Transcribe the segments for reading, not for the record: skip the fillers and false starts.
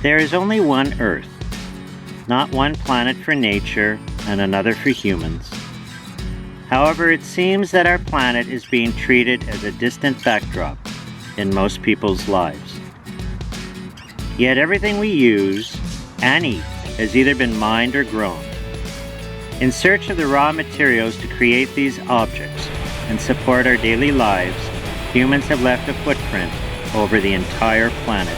There is only one Earth, not one planet for nature and another for humans. However, it seems that our planet is being treated as a distant backdrop in most people's lives. Yet everything we use and eat has either been mined or grown. In search of the raw materials to create these objects and support our daily lives, humans have left a footprint over the entire planet.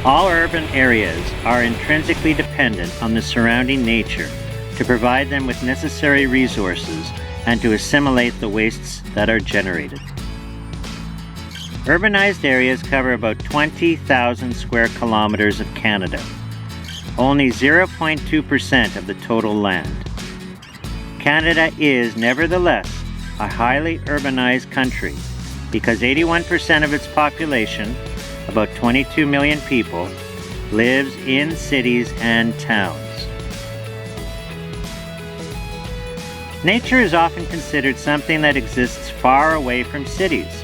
All urban areas are intrinsically dependent on the surrounding nature to provide them with necessary resources and to assimilate the wastes that are generated. Urbanized areas cover about 20,000 square kilometers of Canada, only 0.2% of the total land. Canada is, nevertheless, a highly urbanized country because 81% of its population, about 22 million people, lives in cities and towns. Nature is often considered something that exists far away from cities.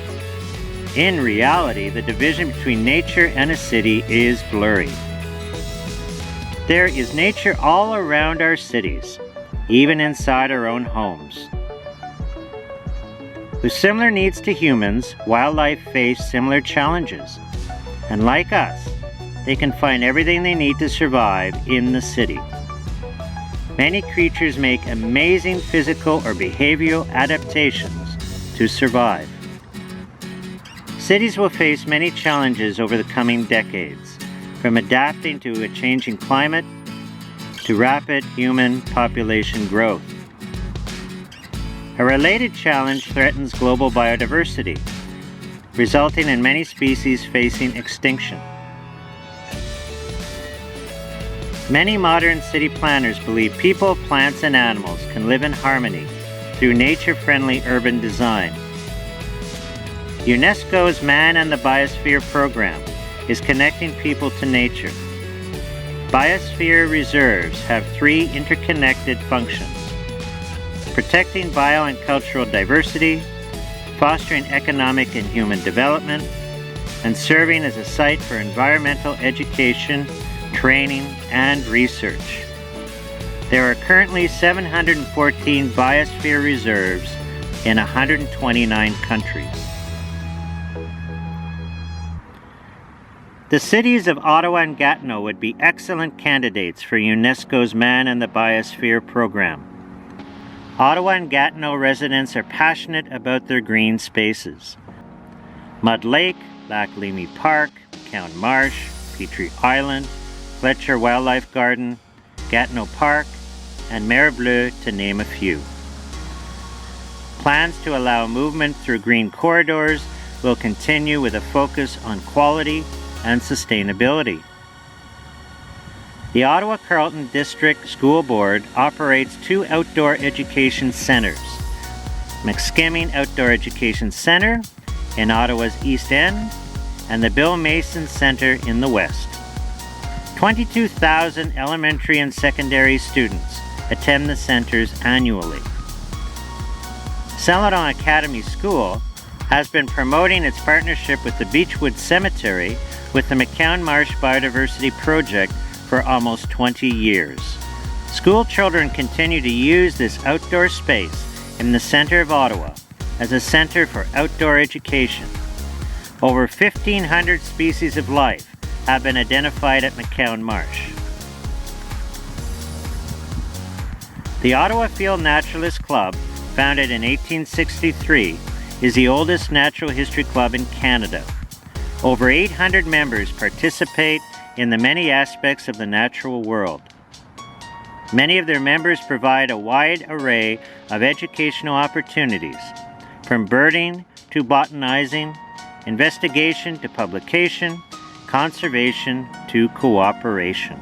In reality, the division between nature and a city is blurry. There is nature all around our cities, even inside our own homes. With similar needs to humans, wildlife face similar challenges. And like us, they can find everything they need to survive in the city. Many creatures make amazing physical or behavioral adaptations to survive. Cities will face many challenges over the coming decades, from adapting to a changing climate to rapid human population growth. A related challenge threatens global biodiversity, resulting in many species facing extinction. Many modern city planners believe people, plants, and animals can live in harmony through nature-friendly urban design. UNESCO's Man and the Biosphere program is connecting people to nature. Biosphere reserves have three interconnected functions: protecting bio and cultural diversity, fostering economic and human development, and serving as a site for environmental education, training, and research. There are currently 714 biosphere reserves in 129 countries. The cities of Ottawa and Gatineau would be excellent candidates for UNESCO's Man and the Biosphere program. Ottawa and Gatineau residents are passionate about their green spaces. Mud Lake, Lac Leamy Park, McCown Marsh, Petrie Island, Fletcher Wildlife Garden, Gatineau Park, and Mer Bleu, to name a few. Plans to allow movement through green corridors will continue with a focus on quality and sustainability. The Ottawa Carleton District School Board operates two outdoor education centers: McSkimming Outdoor Education Centre in Ottawa's East End and the Bill Mason Centre in the West. 22,000 elementary and secondary students attend the centers annually. Saint Laurent Academy School has been promoting its partnership with the Beechwood Cemetery with the McCown Marsh Biodiversity Project for almost 20 years. School children continue to use this outdoor space in the center of Ottawa as a center for outdoor education. Over 1,500 species of life have been identified at McCown Marsh. The Ottawa Field Naturalist Club, founded in 1863, is the oldest natural history club in Canada. Over 800 members participate in the many aspects of the natural world. Many of their members provide a wide array of educational opportunities, from birding to botanizing, investigation to publication, conservation to cooperation.